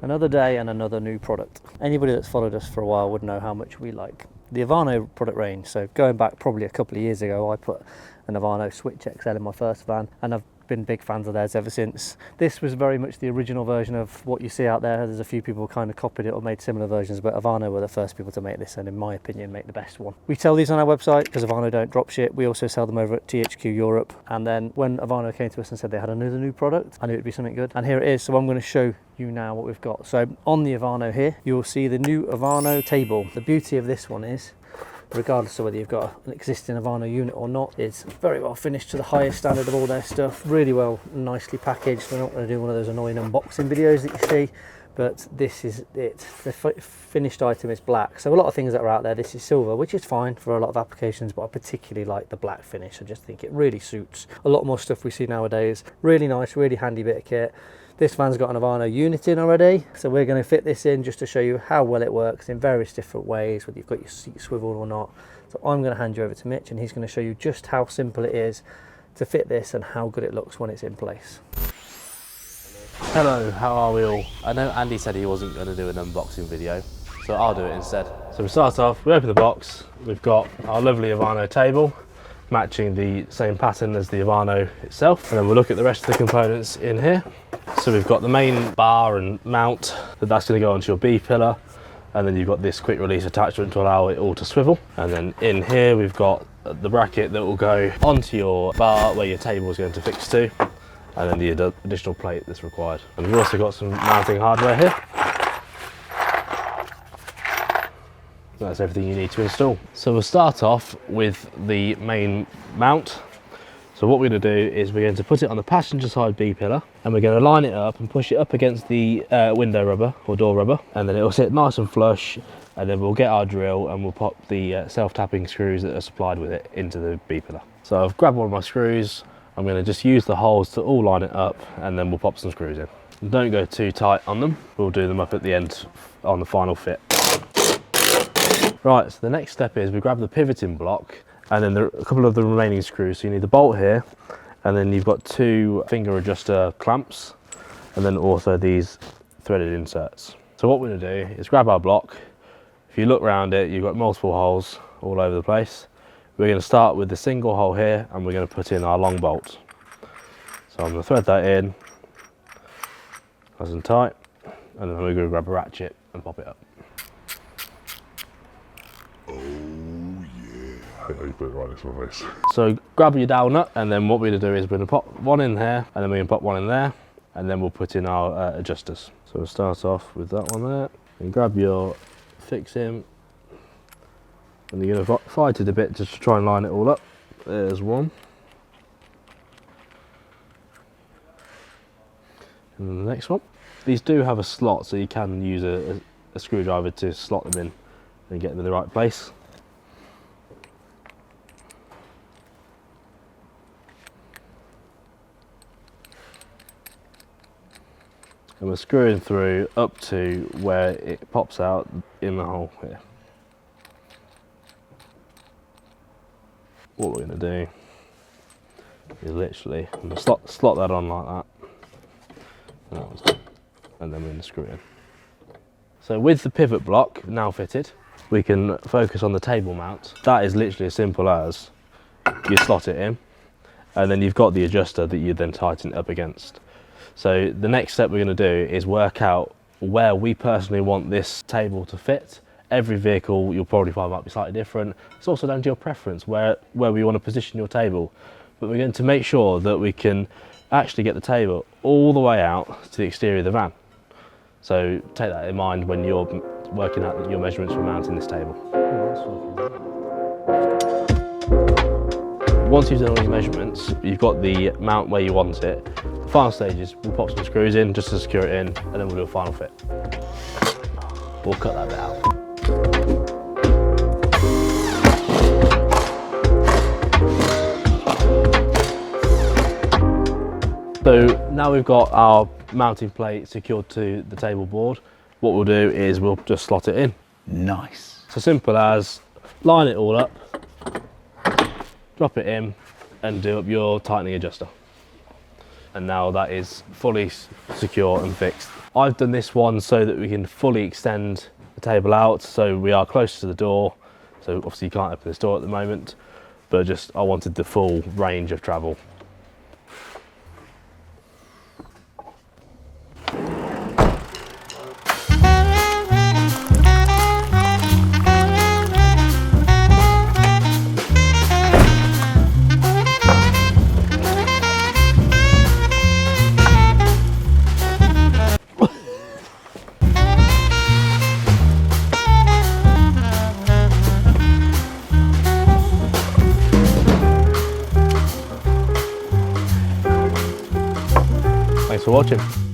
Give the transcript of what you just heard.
Another day and another new product. Anybody that's followed us for a while would know how much we like the Ovano product range. So going back probably a couple of years ago, I put an Ovano Switch XL in my first van, and I've been big fans of theirs ever since. This was very much the original version of what you see out there. There's a few people kind of copied it or made similar versions, but Ovano were the first people to make this, and in my opinion make the best one. We sell these on our website because Ovano don't drop shit. We also sell them over at THQ Europe, and then when Ovano came to us and said they had another new product, I knew it'd be something good, and here it is. So I'm going to show you now what we've got. So on the Ovano here, you'll see the new Ovano table. The beauty of this one is, regardless of whether you've got an existing Ovano unit or not, it's very well finished to the highest standard of all their stuff. Really well, nicely packaged. We're not going to do one of those annoying unboxing videos that you see, but this is it. The finished item is black. So a lot of things that are out there, this is silver, which is fine for a lot of applications, but I particularly like the black finish. I just think it really suits a lot more stuff we see nowadays. Really nice, really handy bit of kit. This van's got an Ovano unit in already, so we're going to fit this in just to show you how well it works in various different ways, whether you've got your seat swiveled or not. So I'm going to hand you over to Mitch, and he's going to show you just how simple it is to fit this and how good it looks when it's in place. Hello, how are we all? I know Andy said he wasn't going to do an unboxing video, so I'll do it instead. So we start off, we open the box, we've got our lovely Ovano table, matching the same pattern as the Ovano itself, and then we'll look at the rest of the components in here. So we've got the main bar and mount, that's going to go onto your B pillar, and then you've got this quick release attachment to allow it all to swivel. And then in here we've got the bracket that will go onto your bar where your table is going to fix to, and then the additional plate that's required. And we've also got some mounting hardware here. That's everything you need to install. So we'll start off with the main mount. So what we're going to do is we're going to put it on the passenger side B pillar, and we're going to line it up and push it up against the window rubber or door rubber, and then it'll sit nice and flush, and then we'll get our drill and we'll pop the self-tapping screws that are supplied with it into the B pillar. So I've grabbed one of my screws. I'm going to just use the holes to all line it up, and then we'll pop some screws in. Don't go too tight on them. We'll do them up at the end on the final fit. Right, so the next step is we grab the pivoting block, and then a couple of the remaining screws. So you need the bolt here, and then you've got two finger adjuster clamps, and then also these threaded inserts. So what we're going to do is grab our block. If you look around it, you've got multiple holes all over the place. We're going to start with the single hole here, and we're going to put in our long bolt. So I'm going to thread that in nice and tight, and then we're going to grab a ratchet and pop it up. Oh yeah. I think you put it right next to my face. So grab your dowel nut, and then what we're going to do is we're going to pop one in here, and then we're going to pop one in there, and then we'll put in our adjusters. So we'll start off with that one there, and grab your fixing, and you're going to fight it a bit just to try and line it all up. There's one. And then the next one. These do have a slot, so you can use a screwdriver to slot them in and get them in the right place. And we're screwing through up to where it pops out in the hole here. What we're going to do is literally slot that on like that, and then we're going to screw it in. So with the pivot block now fitted, we can focus on the table mount. That is literally as simple as you slot it in, and then you've got the adjuster that you then tighten it up against. So the next step we're going to do is work out where we personally want this table to fit. Every vehicle you'll probably find might be slightly different. It's also down to your preference where we want to position your table. But we're going to make sure that we can actually get the table all the way out to the exterior of the van. So take that in mind when you're working out your measurements for mounting this table. Once you've done all your measurements, you've got the mount where you want it. The final stage is we'll pop some screws in just to secure it in, and then we'll do a final fit. We'll cut that bit out. So now we've got our mounting plate secured to the table board, what we'll do is we'll just slot it in. Nice. So simple as line it all up, drop it in, and do up your tightening adjuster. and now that is fully secure and fixed. I've done this one so that we can fully extend the table out, so we are close to the door. So obviously you can't open this door at the moment, but just I wanted the full range of travel. Thanks for watching.